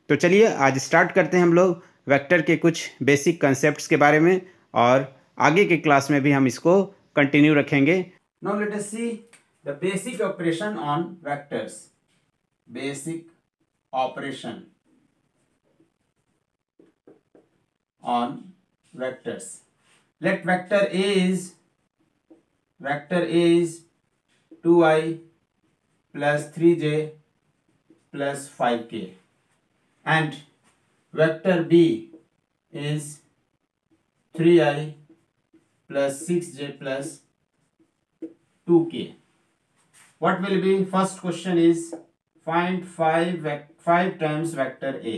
तो चलिए आज स्टार्ट करते हैं हम लोग वेक्टर के कुछ बेसिक कंसेप्ट्स के बारे में, और आगे के क्लास में भी हम इसको कंटिन्यू रखेंगे। Now let us see the basic operation on vectors. Basic operation on vectors. Let vector A is 2i plus 3j plus 5k and vector B is 3i plus 6j plus 2k. What will be? First question is find 5 times vector A.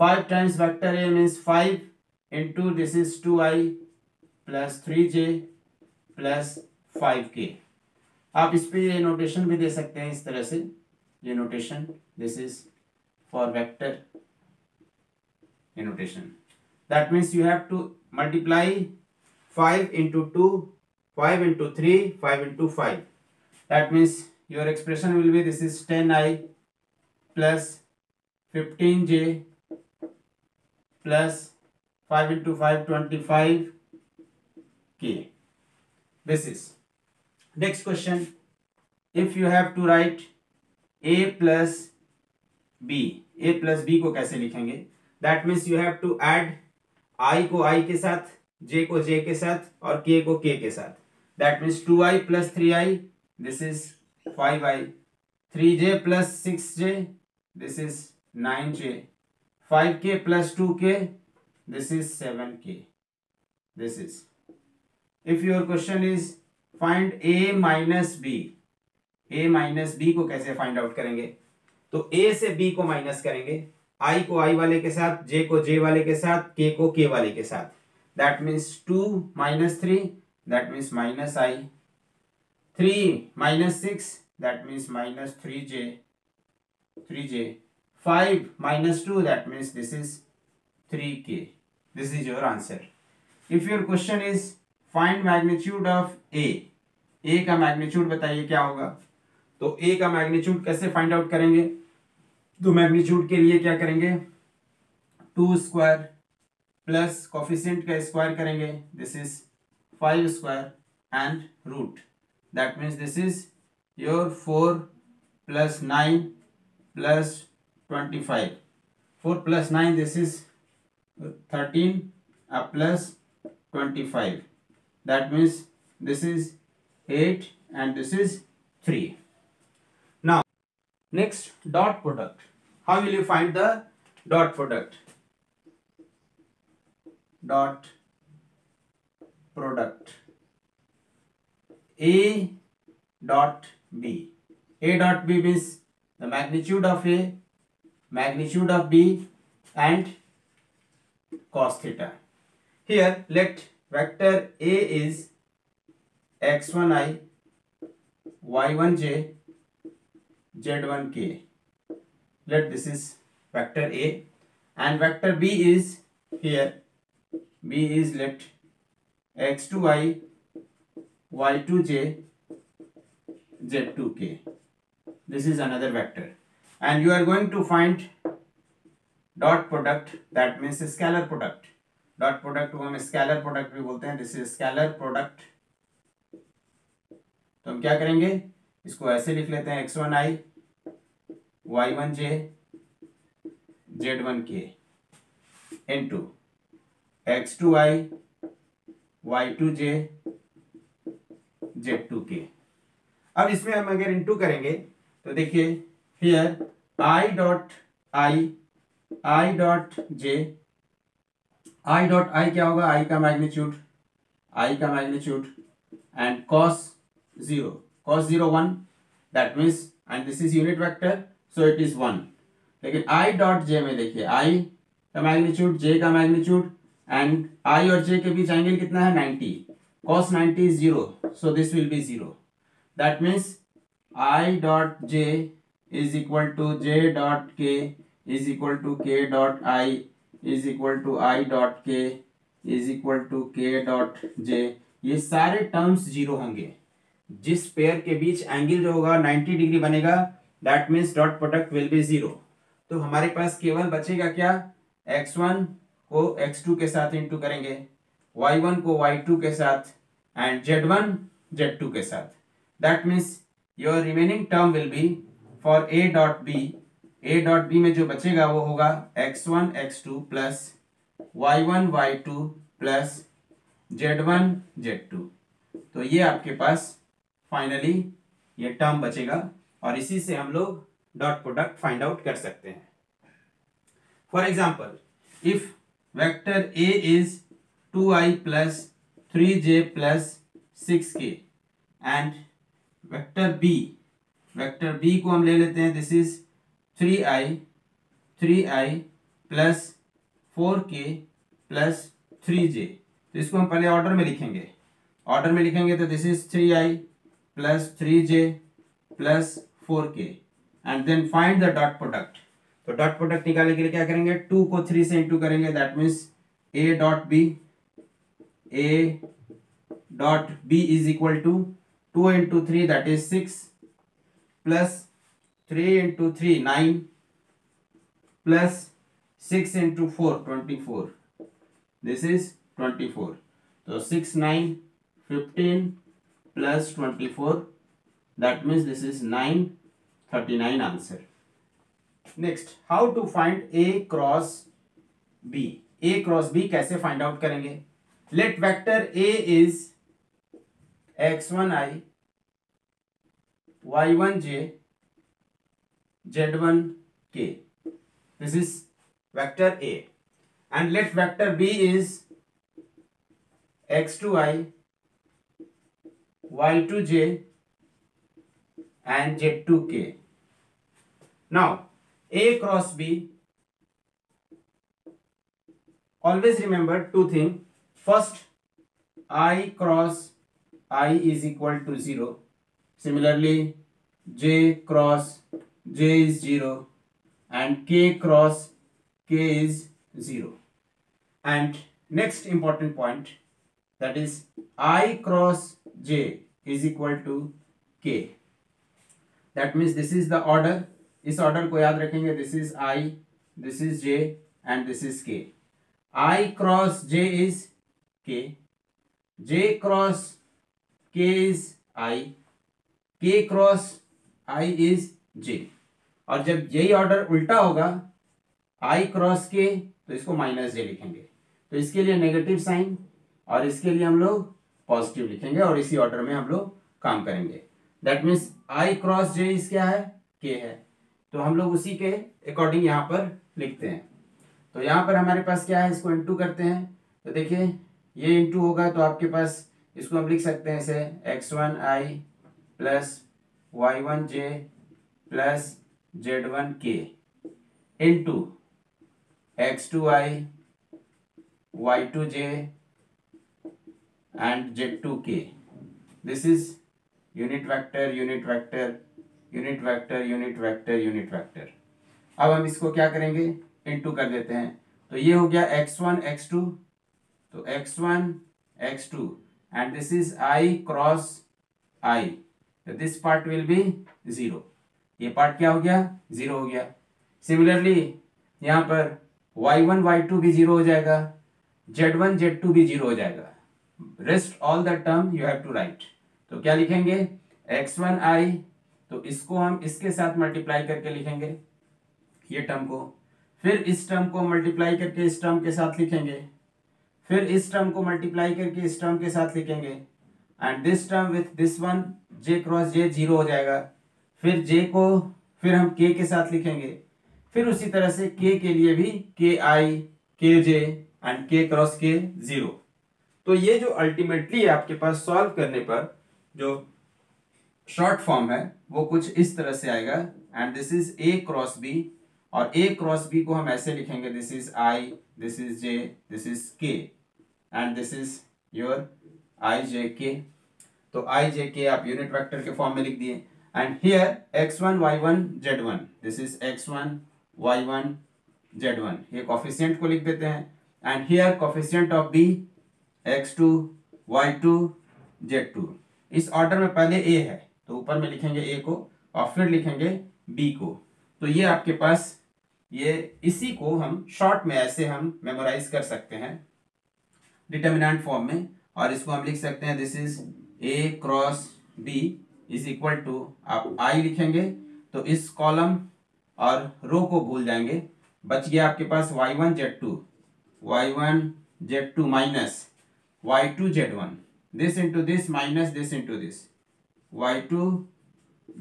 5 times vector A means 5 into this is 2i plus 3j plus 5k. आप इस पे ये notation भी दे सकते हैं इस तरह से, ये notation, this is for vector notation. That means you have to multiply 5 into 2, 5 into 3, 5 into 5. That means your expression will be this is 10i plus 15j plus 5 into 5 25k. This is next question. If you have to write a plus b को कैसे लिखेंगे? That means you have to add I को I के साथ, J को J के साथ और K को K के साथ. That means 2i plus 3i, this is 5i. 3j plus 6j, this is 9j. 5k plus 2k, this is 7k. This is. If your question is find a minus b को कैसे find out करेंगे? तो a से b को minus करेंगे, I को I वाले के साथ, J को J वाले के साथ, K को K वाले के साथ. That means 2 minus 3, that means minus I. 3 minus 6, that means minus 3J. 5 minus 2, that means this is 3K. This is your answer. If your question is find magnitude of A का magnitude बताइए क्या होगा? तो A का magnitude कैसे find out करेंगे? तो magnitude के लिए क्या करेंगे? 2 स्क्वायर प्लस कोफिशिएंट का स्क्वायर करेंगे, this is 5 square and root. That means this is your 4 plus 9 plus 25. 4 plus 9, this is 13 plus 25. That means this is 8 and this is 3. Now next, dot product. How will you find the dot product? Dot product A dot B. A dot B means the magnitude of A, magnitude of B and cos theta. Here let vector A is x1i, y1j, z1k. Let this is vector A, and vector B is here. B is let x2i, y2j, z2k. This is another vector, and you are going to find dot product. That means scalar product. Dot product को हम scalar product भी बोलते हैं. This is scalar product. तो हम क्या करेंगे? इसको ऐसे लिख लेते हैं x1i, y1j, z1k into x2i, y2j, z2k. अब इसमें हम अगर इंटू करेंगे तो देखिए here i dot j, i dot i क्या होगा? i का magnitude and cos 0 1, that means and this is unit vector, so it is 1. लेकिन i डॉट j में देखिए i का मैग्नीट्यूड, j का मैग्नीट्यूड एंड i और j के बीच एंगल कितना है? 90. cos 90 is 0, so this will be 0. That means I dot j is equal to j dot k is equal to k dot I is equal to I dot k is equal to k dot j. ये सारे terms zero होंगे. जिस pair के बीच angle जो होगा 90 degree बनेगा, that means dot product will be 0. तो हमारे पास केवल बचेगा क्या, x1 को x2 के साथ इंटू करेंगे, y1 को y2 के साथ एंड z1 z2 के साथ. That means your remaining term will be for a dot b में जो बचेगा वो होगा x1 x2 plus y1 y2 plus z1 z2. तो ये आपके पास फाइनली ये टर्म बचेगा और इसी से हम लोग डॉट प्रोडक्ट फाइंड आउट कर सकते हैं. For example, if vector A is 2i plus 3j plus 6k and vector B को हम ले लेते हैं, this is 3i plus 4k plus 3j. तो इसको हम पहले ऑर्डर में लिखेंगे तो this is 3i plus 3j plus 4k and then find the dot product. तो डॉट प्रोडक्ट निकालने के लिए क्या करेंगे, 2 को 3 से इंटू करेंगे, that means a dot b is equal to 2 into 3 that is 6 plus 3 into 3 9 plus 6 into 4 24. This is 24. तो 6 9 15 plus 24, that means this is 939 answer. Next, how to find a cross b. a cross b कैसे find out करेंगे. Let vector a is x1i y1j z1k. This is vector a. And let vector b is x2i y2j and z2k. Now a cross b, always remember two things. First, I cross I is equal to 0. Similarly, j cross j is 0 and k cross k is 0. And next important point, that is I cross j is equal to k. That means this is the order. इस order को याद रखेंगे, this is I, this is j and this is k. I cross j is k, j cross k is I, k cross I is j. और जब यही order उल्टा होगा I cross k तो इसको माइनस j लिखेंगे. तो इसके लिए नेगेटिव साइन और इसके लिए हम लोग पॉजिटिव लिखेंगे और इसी ऑर्डर में हम लोग काम करेंगे. दैट मीन्स आई क्रॉस जे इस क्या है, के है. तो हम लोग उसी के अकॉर्डिंग यहाँ पर लिखते हैं. तो यहाँ पर हमारे पास क्या है, इसको इंटू करते हैं. तो देखिए ये इंटू होगा तो आपके पास इसको हम लिख सकते हैं ऐसे x1i plus y1j plus z1k into x2i y2j and z2k. This is unit vector, unit vector, unit vector, unit vector, unit vector. अब हम इसको क्या करेंगे, इंटू कर देते हैं. तो ये हो गया x1 x2, तो x1 x2 and this is I cross I. So this part will be 0. ये पार्ट क्या हो गया, 0 हो गया. सिमिलरली यहाँ पर y1 y2 भी 0 हो जाएगा, z1 z2 भी 0 हो जाएगा. Rest all the term you have to write. तो क्या लिखेंगे, x1i, तो इसको हम इसके साथ मल्टीप्लाई करके लिखेंगे ये टर्म को, फिर इस टर्म को मल्टीप्लाई करके इस टर्म के साथ लिखेंगे, फिर इस टर्म को मल्टीप्लाई करके इस टर्म के साथ लिखेंगे and this term with this one j cross j 0 हो जाएगा. फिर j को फिर हम k के साथ लिखेंगे, फिर उसी तरह से k के लिए भी ki kj and k cross k 0. तो ये जो अल्टीमेटली आपके पास सॉल्व करने पर जो शॉर्ट फॉर्म है वो कुछ इस तरह से आएगा and this is a cross b. और a क्रॉस b को हम ऐसे लिखेंगे, this is I, this is j, this is k and this is your I j k. तो I j k आप यूनिट वेक्टर के फॉर्म में लिख दिए and here x1 y1 z1, this is x1 y1 z1. ये coefficient को लिख देते हैं and here coefficient of b x2 y2 z2. इस ऑर्डर में पहले a है तो ऊपर में लिखेंगे a को और फिर लिखेंगे b को. तो ये आपके पास ये इसी को हम शॉर्ट में ऐसे हम मेमोराइज कर सकते हैं डिटर्मिनेंट फॉर्म में, और इसको हम लिख सकते हैं this is A cross B is equal to, आप आई लिखेंगे तो इस कॉलम और रो को भूल जाएंगे, बच गया आपके पास y1 z2 minus y2 z1, this into this minus this into this, y2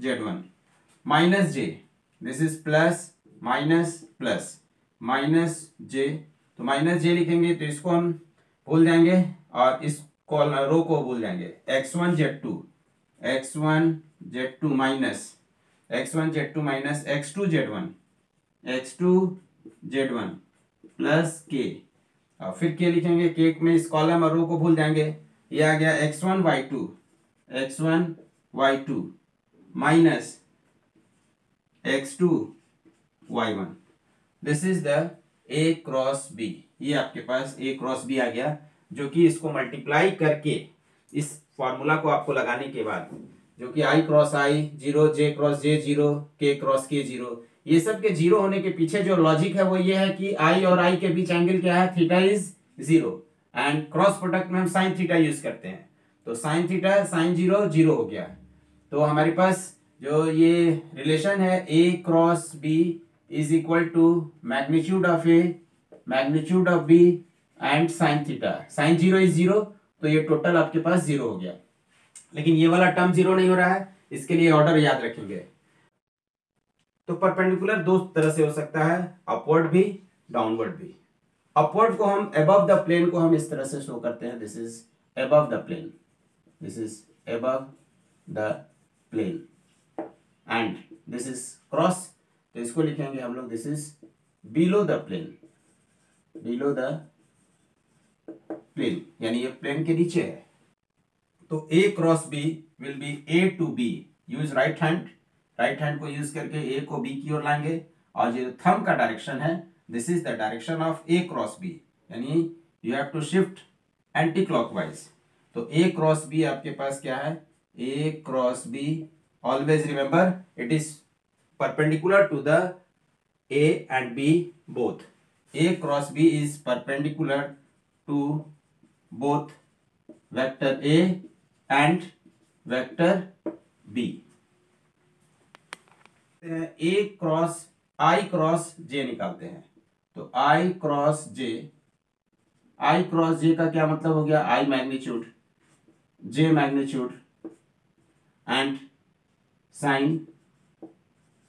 z1 minus j, this is plus minus plus minus j, तो माइनस j लिखेंगे तो इसको हम भूल जाएंगे और इस रो को भूल जाएंगे, x1 z2 minus x2 z1 plus k, और फिर k लिखेंगे, k में इस कॉलम और रो को भूल जाएंगे, ये आ गया x1 y2 minus x2 y1, this is the a cross b, ये आपके पास a क्रॉस b आ गया, जो कि इसको मल्टीप्लाई करके इस फॉर्मूला को आपको लगाने के बाद, जो कि i cross i 0, j cross j 0, k cross k 0, ये सब के जीरो होने के पीछे जो लॉजिक है वो ये है कि i और i के बीच एंगल क्या है, theta is 0, and cross product में हम साइन थीटा यूज करते हैं, तो साइन थीटा साइन 0 0 हो गया, तो हमारे पास जो ये रिलेशन है a cross b is equal to magnitude of a magnitude of b and sine theta, sine 0 is 0, तो ये टोटल आपके पास 0 हो गया, लेकिन ये वाला टर्म 0 नहीं हो रहा है, इसके लिए ऑर्डर याद रखेंगे। तो परपेंडिकुलर दो तरह से हो सकता है, अपवर्ड भी डाउनवर्ड भी। अपवर्ड को हम अबव द प्लेन को हम इस तरह से शो करते हैं, this is above the plane, this is above the plane, and this is cross, तो इसको लिखेंगे हम लोग this is below the plane, below the plane, यानी ये प्लेन के नीचे है, तो a cross b will be a to b, use right hand को यूज करके a को b की ओर लाएंगे, और जो थंब का डायरेक्शन है this is the direction of a cross b, यानी you have to shift anti clockwise, तो a क्रॉस b आपके पास क्या है, a cross b, always remember it is perpendicular to the a and b both, a cross b is perpendicular to both vector a and vector b, a cross i cross j निकालते हैं, तो i cross j का क्या मतलब हो गया, i magnitude j magnitude and sine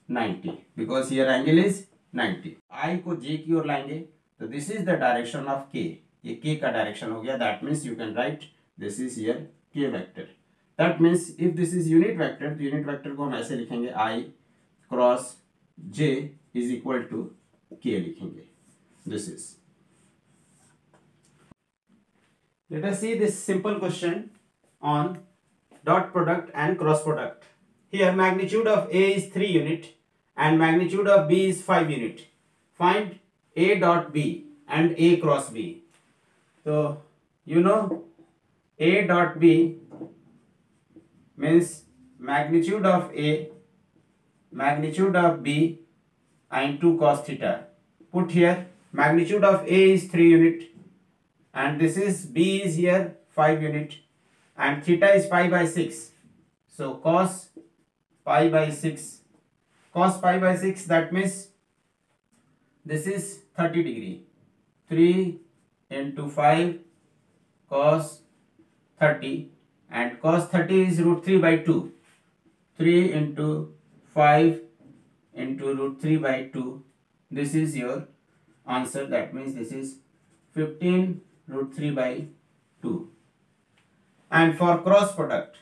90, because here angle is 90, i को j की ओर लाएंगे, तो this is the direction of k, ये k का डायरेक्शन हो गया, that means you can write this is here k vector, that means if this is unit vector, तो यूनिट वेक्टर को हम ऐसे लिखेंगे i cross j is equal to k लिखेंगे, this is. Let us see this simple question on dot product and cross product. Here magnitude of A is 3 unit and magnitude of B is 5 unit. Find A dot B and A cross B. So you know A dot B means magnitude of A, magnitude of B and 2 cos theta. Put here magnitude of A is 3 unit and this is B is here 5 unit. And theta is pi by 6, so cos pi by 6, that means this is 30 degree, 3 into 5 cos 30, and cos 30 is root 3 by 2, 3 into 5 into root 3 by 2, this is your answer, that means this is 15 root 3 by 2. And for cross product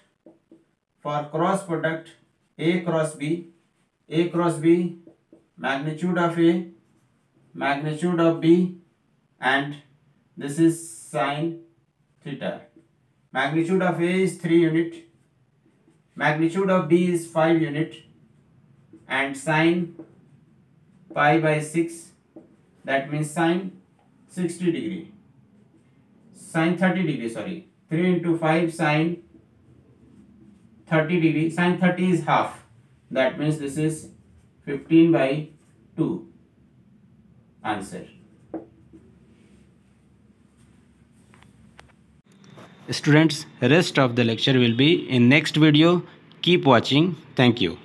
A cross B, magnitude of A, magnitude of B, and this is sin theta. Magnitude of A is 3 unit, magnitude of B is 5 unit, and sin pi by 6, that means sin 60 degree, sin 30 degree, sorry. 3 into 5 sin 30 degree, sin 30 is half, that means this is 15 by 2, answer. Students, rest of the lecture will be in next video. Keep watching. Thank you.